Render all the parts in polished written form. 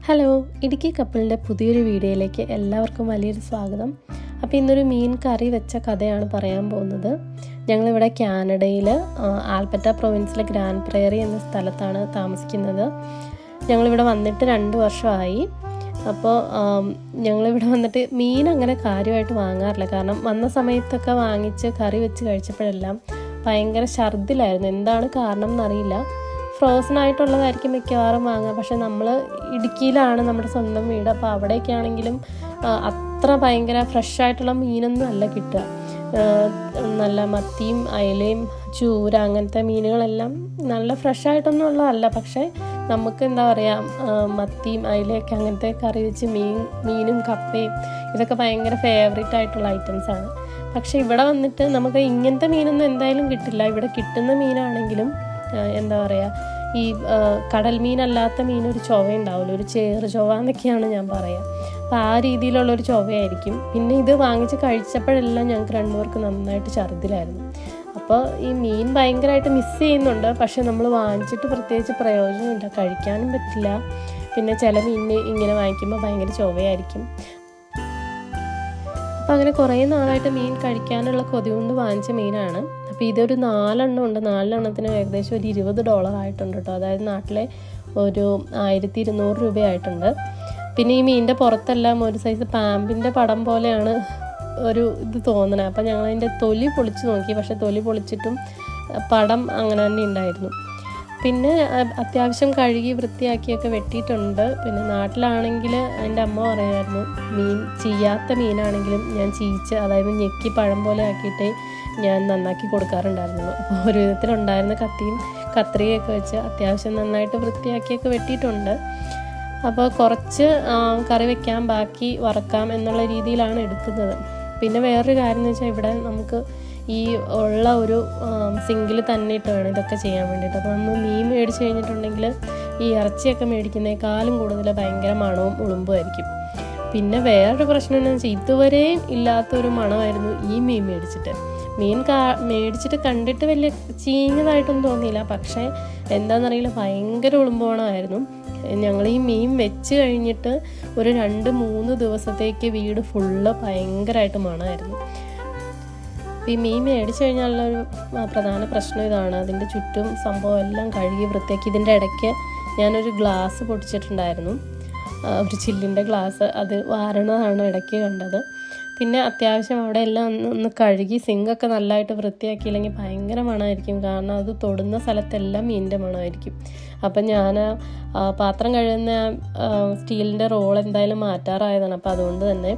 Hello, Idukki കപ്പിളിൻ്റെ പുതിയൊരു വീഡിയോയിലേക്ക് എല്ലാവർക്കും വലിയൊരു സ്വാഗതം. അപ്പോൾ ഇന്നൊരു മീൻ കറി വെച്ച കഥയാണ് പറയാൻ പോകുന്നത്. ഞങ്ങളിവിടെ കാനഡയിൽ ആൽബർട്ട പ്രൊവിൻസിലെ ഗ്രാൻഡ് പ്രയറി എന്ന സ്ഥലത്താണ് താമസിക്കുന്നത്. ഞങ്ങളിവിടെ വന്നിട്ട് 2 വർഷമായി. അപ്പോൾ ഞങ്ങളിവിടെ വന്നിട്ട് മീൻ അങ്ങനെ കാര്യമായിട്ട് വാങ്ങാറില്ല. കാരണം വന്ന സമയത്തൊക്കെ വാങ്ങിച്ച് കറി വെച്ച് കഴിച്ചപ്പോഴെല്ലാം ഭയങ്കര ഛർദിലായിരുന്നു. എന്താണ് കാരണം എന്നറിയില്ല. ഫ്രോസൺ ആയിട്ടുള്ളതായിരിക്കും മിക്കവാറും വാങ്ങുക. പക്ഷെ നമ്മൾ ഇടുക്കിയിലാണ് നമ്മുടെ സ്വന്തം വീട്. അപ്പോൾ അവിടേക്ക് ആണെങ്കിലും അത്ര ഭയങ്കര ഫ്രഷ് ആയിട്ടുള്ള മീനൊന്നും അല്ല കിട്ടുക. നല്ല മത്തിയും അയലയും ചൂര അങ്ങനത്തെ മീനുകളെല്ലാം നല്ല ഫ്രഷ് ആയിട്ടൊന്നും ഉള്ളതല്ല. പക്ഷേ നമുക്ക് എന്താ പറയുക, മത്തിയും അയലയൊക്കെ അങ്ങനത്തെ കറി വെച്ച് മീനും കപ്പയും ഇതൊക്കെ ഭയങ്കര ഫേവറേറ്റ് ആയിട്ടുള്ള ഐറ്റംസാണ്. പക്ഷേ ഇവിടെ വന്നിട്ട് നമുക്ക് ഇങ്ങനത്തെ മീനൊന്നും എന്തായാലും കിട്ടില്ല. ഇവിടെ കിട്ടുന്ന മീനാണെങ്കിലും എന്താ പറയുക, ഈ കടൽ മീനല്ലാത്ത മീനൊരു ചൊവ ഉണ്ടാവില്ല, ഒരു ചേറ് ചൊവ എന്നൊക്കെയാണ് ഞാൻ പറയുക. അപ്പോൾ ആ രീതിയിലുള്ളൊരു ചൊവയായിരിക്കും. പിന്നെ ഇത് വാങ്ങിച്ച് കഴിച്ചപ്പോഴെല്ലാം ഞങ്ങൾക്ക് 2 പേർക്ക് നന്നായിട്ട് ഛർദിലായിരുന്നു. അപ്പോൾ ഈ മീൻ ഭയങ്കരമായിട്ട് മിസ് ചെയ്യുന്നുണ്ട്. പക്ഷെ നമ്മൾ വാങ്ങിച്ചിട്ട് പ്രത്യേകിച്ച് പ്രയോജനമില്ല, കഴിക്കാനും പറ്റില്ല. പിന്നെ ചില മീനിന് ഇങ്ങനെ വാങ്ങിക്കുമ്പോൾ ഭയങ്കര ചൊവയായിരിക്കും. അപ്പോൾ അങ്ങനെ കുറേ നാളായിട്ട് മീൻ കഴിക്കാനുള്ള കൊതി കൊണ്ട് വാങ്ങിച്ച മീനാണ്. അപ്പോൾ ഇതൊരു 4 എണ്ണം ഉണ്ട്. 4 എണ്ണത്തിന് ഏകദേശം ഒരു $20 ആയിട്ടുണ്ട് കേട്ടോ. അതായത് നാട്ടിലെ ഒരു 1200 രൂപയായിട്ടുണ്ട്. പിന്നെ ഈ മീനിൻ്റെ പുറത്തെല്ലാം ഒരു സൈസ് പാമ്പിൻ്റെ പടം പോലെയാണ് ഒരു ഇത് തോന്നണേ. അപ്പോൾ ഞങ്ങളതിൻ്റെ തൊലി പൊളിച്ച് നോക്കി. പക്ഷേ തൊലി പൊളിച്ചിട്ടും പടം അങ്ങനെ തന്നെ ഉണ്ടായിരുന്നു. പിന്നെ അത്യാവശ്യം കഴുകി വൃത്തിയാക്കിയൊക്കെ വെട്ടിയിട്ടുണ്ട്. പിന്നെ നാട്ടിലാണെങ്കിൽ എൻ്റെ അമ്മ പറയുമായിരുന്നു, മീൻ ചീയാത്ത മീനാണെങ്കിലും ഞാൻ ചീച്ച്, അതായത് ഞെക്കി പഴം പോലെ ആക്കിയിട്ടേ ഞാൻ നന്നാക്കി കൊടുക്കാറുണ്ടായിരുന്നു. അപ്പോൾ ഒരു വിധത്തിലുണ്ടായിരുന്ന കത്തിയും കത്രികയൊക്കെ വെച്ച് അത്യാവശ്യം നന്നായിട്ട് വൃത്തിയാക്കിയൊക്കെ വെട്ടിയിട്ടുണ്ട്. അപ്പോൾ കുറച്ച് കറി വയ്ക്കാം, ബാക്കി വറക്കാം എന്നുള്ള രീതിയിലാണ് എടുക്കുന്നത്. പിന്നെ വേറൊരു കാര്യം എന്ന് വെച്ചാൽ ഇവിടെ നമുക്ക് ഈ ഉള്ള ഒരു സിങ്കിൽ തന്നെ ഇട്ട് വേണം ഇതൊക്കെ ചെയ്യാൻ വേണ്ടിയിട്ട്. അപ്പോൾ നമ്മൾ മീൻ മേടിച്ച് കഴിഞ്ഞിട്ടുണ്ടെങ്കിൽ ഈ ഇറച്ചിയൊക്കെ മേടിക്കുന്നതിനേക്കാളും കൂടുതൽ ഭയങ്കര മണവും ഉളുമ്പുമായിരിക്കും. പിന്നെ വേറൊരു പ്രശ്നം എന്താണെന്ന് വെച്ചാൽ ഇതുവരെയും ഇല്ലാത്തൊരു മണമായിരുന്നു ഈ മീൻ മേടിച്ചിട്ട്. മേടിച്ചിട്ട് കണ്ടിട്ട് വലിയ ചീഞ്ഞതായിട്ടൊന്നും തോന്നിയില്ല. പക്ഷേ എന്താണെന്നറിയില്ല, ഭയങ്കര ഉളുമ്പോണമായിരുന്നു. ഞങ്ങൾ ഈ മീൻ വെച്ച് കഴിഞ്ഞിട്ട് ഒരു 2-3 ദിവസത്തേക്ക് വീട് ഫുള്ള് ഭയങ്കരമായിട്ട് മണമായിരുന്നു. ഈ മീൻ മേടിച്ച് കഴിഞ്ഞാലുള്ളൊരു പ്രധാന പ്രശ്നം ഇതാണ്, അതിൻ്റെ ചുറ്റും സംഭവം എല്ലാം കഴുകി വൃത്തിയാക്കി. ഇതിൻ്റെ ഇടയ്ക്ക് ഞാനൊരു ഗ്ലാസ് പൊട്ടിച്ചിട്ടുണ്ടായിരുന്നു, ഒരു ചില്ലിൻ്റെ ഗ്ലാസ്. അത് വാരണതാണ് ഇടയ്ക്ക് കണ്ടത്. പിന്നെ അത്യാവശ്യം അവിടെ എല്ലാം ഒന്ന് കഴുകി സിങ്കൊക്കെ നല്ലതായിട്ട് വൃത്തിയാക്കിയില്ലെങ്കിൽ ഭയങ്കര മണമായിരിക്കും. കാരണം അത് തൊടുന്ന സ്ഥലത്തെല്ലാം മീനിൻ്റെ മണമായിരിക്കും. അപ്പം ഞാൻ പാത്രം കഴുകുന്ന സ്റ്റീലിൻ്റെ റോൾ എന്തായാലും മാറ്റാറായതാണ്. അപ്പോൾ അതുകൊണ്ട് തന്നെ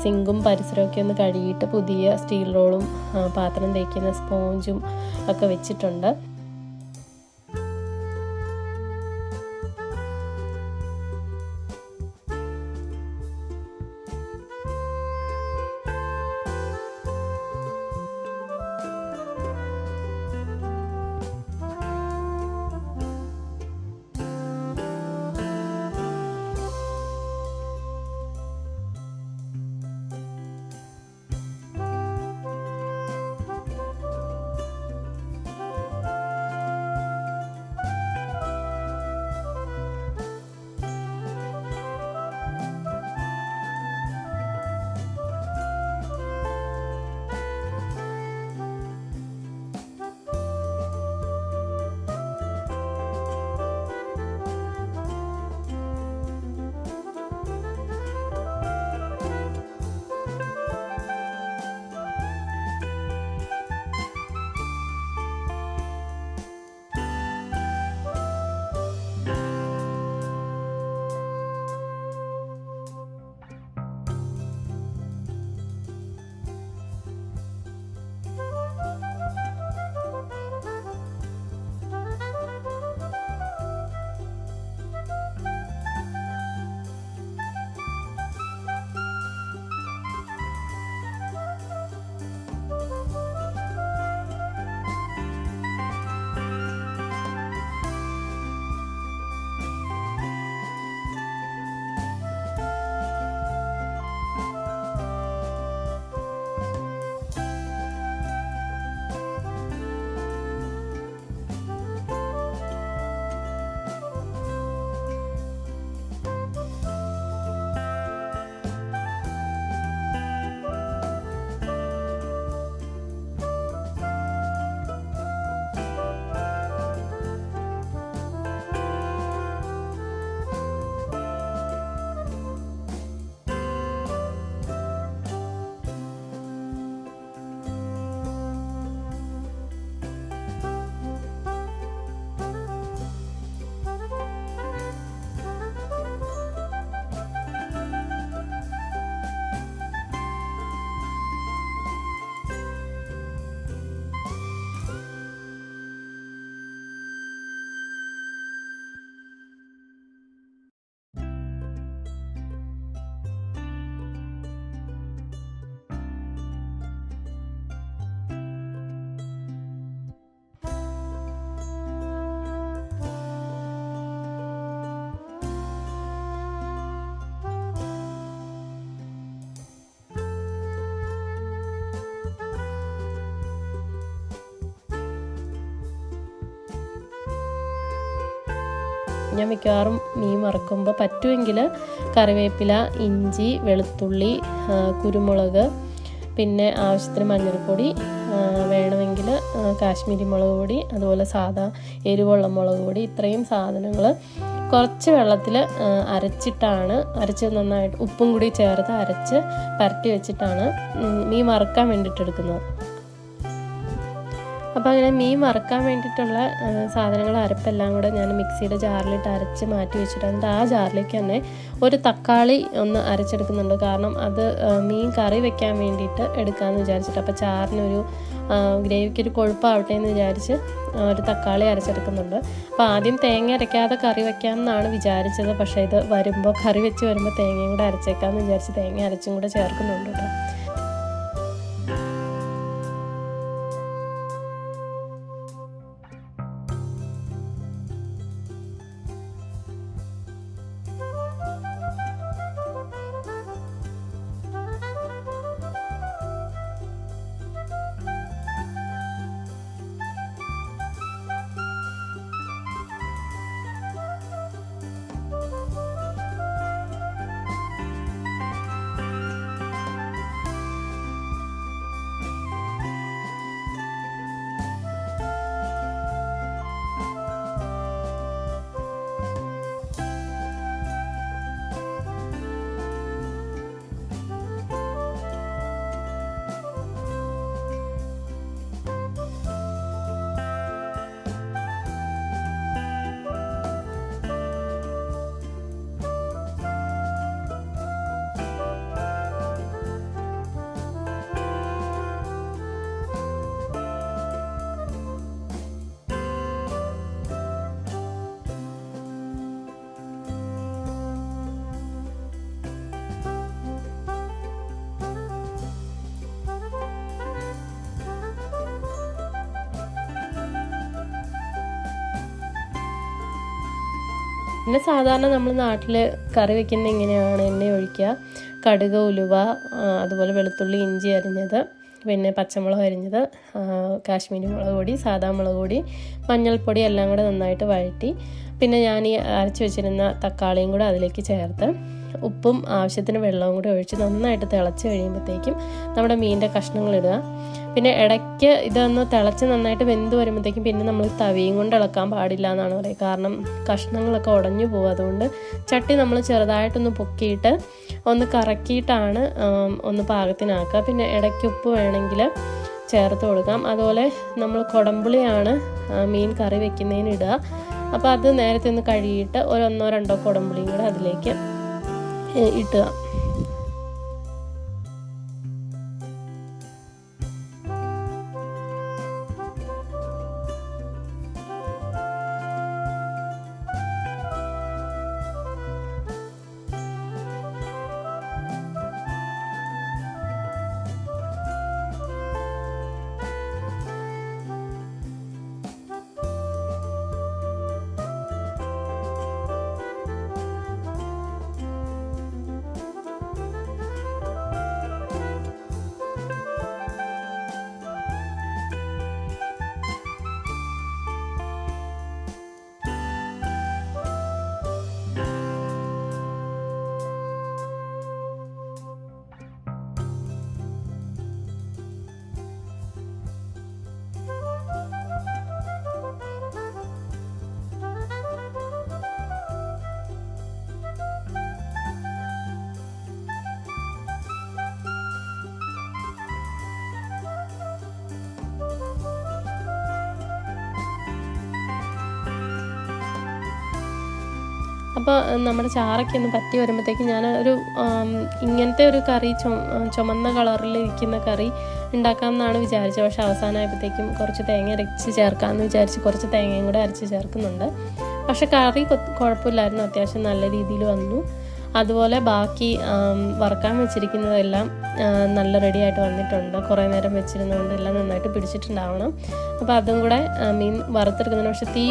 സിങ്കും പരിസരമൊക്കെ ഒന്ന് കഴുകിയിട്ട് പുതിയ സ്റ്റീൽ റോളും പാത്രം തേക്കുന്ന സ്പോഞ്ചും ഒക്കെ വെച്ചിട്ടുണ്ട്. ഞാൻ മിക്കവാറും മീൻ വറുക്കുമ്പോൾ പറ്റുമെങ്കിൽ കറിവേപ്പില, ഇഞ്ചി, വെളുത്തുള്ളി, കുരുമുളക്, പിന്നെ ആവശ്യത്തിന് മഞ്ഞൾപ്പൊടി, വേണമെങ്കിൽ കാശ്മീരി മുളക് പൊടി, അതുപോലെ സാദാ എരിവുള്ള മുളക് പൊടി, ഇത്രയും സാധനങ്ങൾ കുറച്ച് വെള്ളത്തിൽ അരച്ച് നന്നായിട്ട് ഉപ്പും കൂടി ചേർത്ത് അരച്ച് പരട്ടി വെച്ചിട്ടാണ് മീൻ വറുക്കാൻ വേണ്ടിയിട്ട് എടുക്കുന്നത്. അപ്പോൾ അങ്ങനെ മീൻ വറുക്കാൻ വേണ്ടിയിട്ടുള്ള സാധനങ്ങൾ അരപ്പെല്ലാം കൂടെ ഞാൻ മിക്സിയുടെ ജാറിലിട്ട് അരച്ച് മാറ്റി വെച്ചിട്ട് എന്നിട്ട് ആ ജാറിലേക്ക് തന്നെ ഒരു തക്കാളി ഒന്ന് അരച്ചെടുക്കുന്നുണ്ട്. കാരണം അത് മീൻ കറി വെക്കാൻ വേണ്ടിയിട്ട് എടുക്കാമെന്ന് വിചാരിച്ചിട്ട്, അപ്പോൾ ചാറിനൊരു ഗ്രേവിക്കൊരു കൊഴുപ്പാവട്ടെ എന്ന് വിചാരിച്ച് ഒരു തക്കാളി അരച്ചെടുക്കുന്നുണ്ട്. അപ്പോൾ ആദ്യം തേങ്ങ അരയ്ക്കാതെ കറി വെക്കാമെന്നാണ് വിചാരിച്ചത്. പക്ഷേ ഇത് കറി വെച്ച് വരുമ്പോൾ തേങ്ങയും കൂടെ അരച്ചേക്കാമെന്ന് വിചാരിച്ച് തേങ്ങ അരച്ചും കൂടെ ചേർക്കുന്നുണ്ട് കേട്ടോ. പിന്നെ സാധാരണ നമ്മൾ നാട്ടിൽ കറി വയ്ക്കുന്നത് ഇങ്ങനെയാണ്: എണ്ണ ഒഴിക്കുക, കടുക്, ഉലുവ, അതുപോലെ വെളുത്തുള്ളി, ഇഞ്ചി അരിഞ്ഞത്, പിന്നെ പച്ചമുളക് അരിഞ്ഞത്, കാശ്മീരി മുളക് പൊടി, സാദാ മുളക് പൊടി, മഞ്ഞൾപ്പൊടി എല്ലാം കൂടെ നന്നായിട്ട് വഴറ്റി പിന്നെ ഞാൻ ഈ അരച്ച് വെച്ചിരുന്ന തക്കാളിയും കൂടെ അതിലേക്ക് ചേർത്ത് ഉപ്പും ആവശ്യത്തിന് വെള്ളവും കൂടെ ഒഴിച്ച് നന്നായിട്ട് തിളച്ച് കഴിയുമ്പോഴത്തേക്കും നമ്മുടെ മീനിൻ്റെ കഷ്ണങ്ങളിടുക. പിന്നെ ഇടയ്ക്ക് ഇതൊന്ന് തിളച്ച് നന്നായിട്ട് വെന്ത് വരുമ്പോഴത്തേക്കും പിന്നെ നമ്മൾ തവിയും കൊണ്ട് ഇളക്കാൻ പാടില്ല എന്നാണ് പറയുക. കാരണം കഷ്ണങ്ങളൊക്കെ ഉടഞ്ഞു പോകും. അതുകൊണ്ട് ചട്ടി നമ്മൾ ചെറുതായിട്ടൊന്ന് പൊക്കിയിട്ട് ഒന്ന് കറക്കിയിട്ടാണ് ഒന്ന് പാകത്തിനാക്കുക. പിന്നെ ഇടയ്ക്ക് ഉപ്പ് വേണമെങ്കിൽ ചേർത്ത് കൊടുക്കാം. അതുപോലെ നമ്മൾ കുടംപുളിയാണ് മീൻ കറി വെക്കുന്നതിന് ഇടുക. അപ്പോൾ അത് നേരത്തെ ഒന്ന് കഴുകിയിട്ട് ഒരു 1-2 കുടംപുളിയും കൂടെ അതിലേക്ക് ഇട്ടുക. അപ്പോൾ നമ്മുടെ ചാറൊക്കെ ഒന്ന് പറ്റി വരുമ്പോഴത്തേക്കും ഞാൻ ഇങ്ങനത്തെ ഒരു കറി ചുമന്ന കളറിലിരിക്കുന്ന കറി ഉണ്ടാക്കാമെന്നാണ് വിചാരിച്ചത്. പക്ഷേ അവസാനമായപ്പോഴത്തേക്കും കുറച്ച് തേങ്ങ അരച്ച് ചേർക്കാമെന്ന് വിചാരിച്ച് കുറച്ച് തേങ്ങയും കൂടെ അരച്ച് ചേർക്കുന്നുണ്ട്. പക്ഷേ കറി കുഴപ്പമില്ലായിരുന്നു, അത്യാവശ്യം നല്ല രീതിയിൽ വന്നു. അതുപോലെ ബാക്കി വറുക്കാൻ വെച്ചിരിക്കുന്നതെല്ലാം നല്ല റെഡിയായിട്ട് വന്നിട്ടുണ്ട്. കുറേ നേരം വെച്ചിരുന്നതുകൊണ്ട് എല്ലാം നന്നായിട്ട് പിടിച്ചിട്ടുണ്ടാവണം. അപ്പോൾ അതും കൂടെ മീൻ വറുത്തെടുക്കുന്നതിന് പക്ഷേ തീ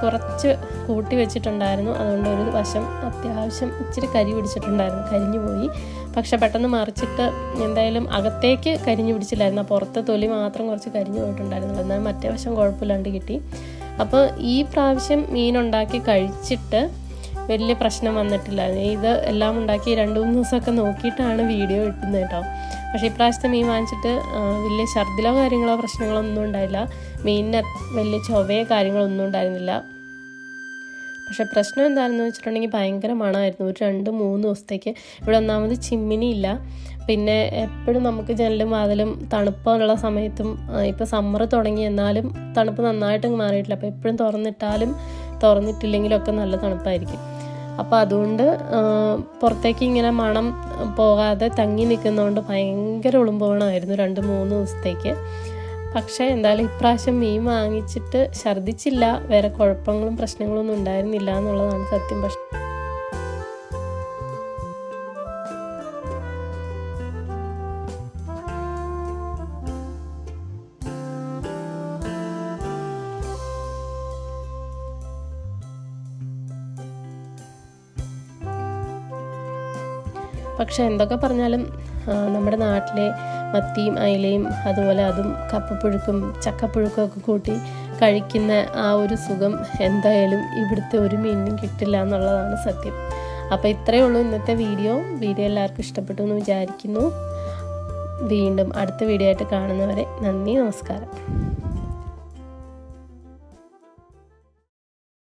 കുറച്ച് കൂട്ടി വെച്ചിട്ടുണ്ടായിരുന്നു. അതുകൊണ്ട് ഒരു വശം അത്യാവശ്യം ഇച്ചിരി കരി പിടിച്ചിട്ടുണ്ടായിരുന്നു, കരിഞ്ഞു പോയി. പക്ഷെ പെട്ടെന്ന് മറിച്ചിട്ട് എന്തായാലും അകത്തേക്ക് കരിഞ്ഞു പിടിച്ചില്ലായിരുന്നു, പുറത്തെ തൊലി മാത്രം കുറച്ച് കരിഞ്ഞു പോയിട്ടുണ്ടായിരുന്നു. എന്നാൽ മറ്റേ വശം കുഴപ്പമില്ലാണ്ട് കിട്ടി. അപ്പോൾ ഈ പ്രാവശ്യം മീൻ ഉണ്ടാക്കി കഴിച്ചിട്ട് വലിയ പ്രശ്നം വന്നിട്ടില്ല. ഇത് എല്ലാം ഉണ്ടാക്കി 2-3 ദിവസമൊക്കെ നോക്കിയിട്ടാണ് വീഡിയോ ഇട്ടുന്നത് കേട്ടോ. പക്ഷേ ഇപ്രാവശ്യത്തെ മീൻ വാങ്ങിച്ചിട്ട് വലിയ ഛർദിലോ കാര്യങ്ങളോ പ്രശ്നങ്ങളോ ഒന്നും ഉണ്ടായില്ല. മീനിന് വലിയ ചൊവയോ കാര്യങ്ങളൊന്നും ഉണ്ടായിരുന്നില്ല. പക്ഷേ പ്രശ്നം എന്താണെന്ന് വെച്ചിട്ടുണ്ടെങ്കിൽ ഭയങ്കര മണമായിരുന്നു. ഒരു 2-3 ദിവസത്തേക്ക് ഇവിടെ ഒന്നാമത് ചിമ്മിനി ഇല്ല. പിന്നെ എപ്പോഴും നമുക്ക് ജനലും വാതിലും തണുപ്പുള്ള സമയത്തും ഇപ്പോൾ സമ്മർ തുടങ്ങി എന്നാലും തണുപ്പ് നന്നായിട്ട് മാറിയിട്ടില്ല. അപ്പോൾ എപ്പോഴും തുറന്നിട്ടാലും തുറന്നിട്ടില്ലെങ്കിലും ഒക്കെ നല്ല തണുപ്പായിരിക്കും. അപ്പോൾ അതുകൊണ്ട് പുറത്തേക്ക് ഇങ്ങനെ മണം പോകാതെ തങ്ങി നിൽക്കുന്നതുകൊണ്ട് ഭയങ്കര ഉളുമ്പോണമായിരുന്നു 2-3 ദിവസത്തേക്ക്. പക്ഷേ എന്തായാലും ഇപ്രാവശ്യം മീൻ വാങ്ങിച്ചിട്ട് ഛർദ്ദിച്ചില്ല, വേറെ കുഴപ്പങ്ങളും പ്രശ്നങ്ങളൊന്നും ഉണ്ടായിരുന്നില്ല എന്നുള്ളതാണ് സത്യം. പക്ഷേ എന്തൊക്കെ പറഞ്ഞാലും നമ്മുടെ നാട്ടിലെ മത്തിയും അയിലയും അതുപോലെ അതും കപ്പപ്പുഴുക്കും ചക്കപ്പുഴുക്കും ഒക്കെ കൂട്ടി കഴിക്കുന്ന ആ ഒരു സുഖം എന്തായാലും ഇവിടുത്തെ ഒരു മീനിനും കിട്ടില്ല എന്നുള്ളതാണ് സത്യം. അപ്പോൾ ഇത്രയേ ഉള്ളൂ ഇന്നത്തെ വീഡിയോ എല്ലാവർക്കും ഇഷ്ടപ്പെട്ടു എന്ന് വിചാരിക്കുന്നു. വീണ്ടും അടുത്ത വീഡിയോ ആയിട്ട് കാണുന്നവരെ നന്ദി, നമസ്കാരം.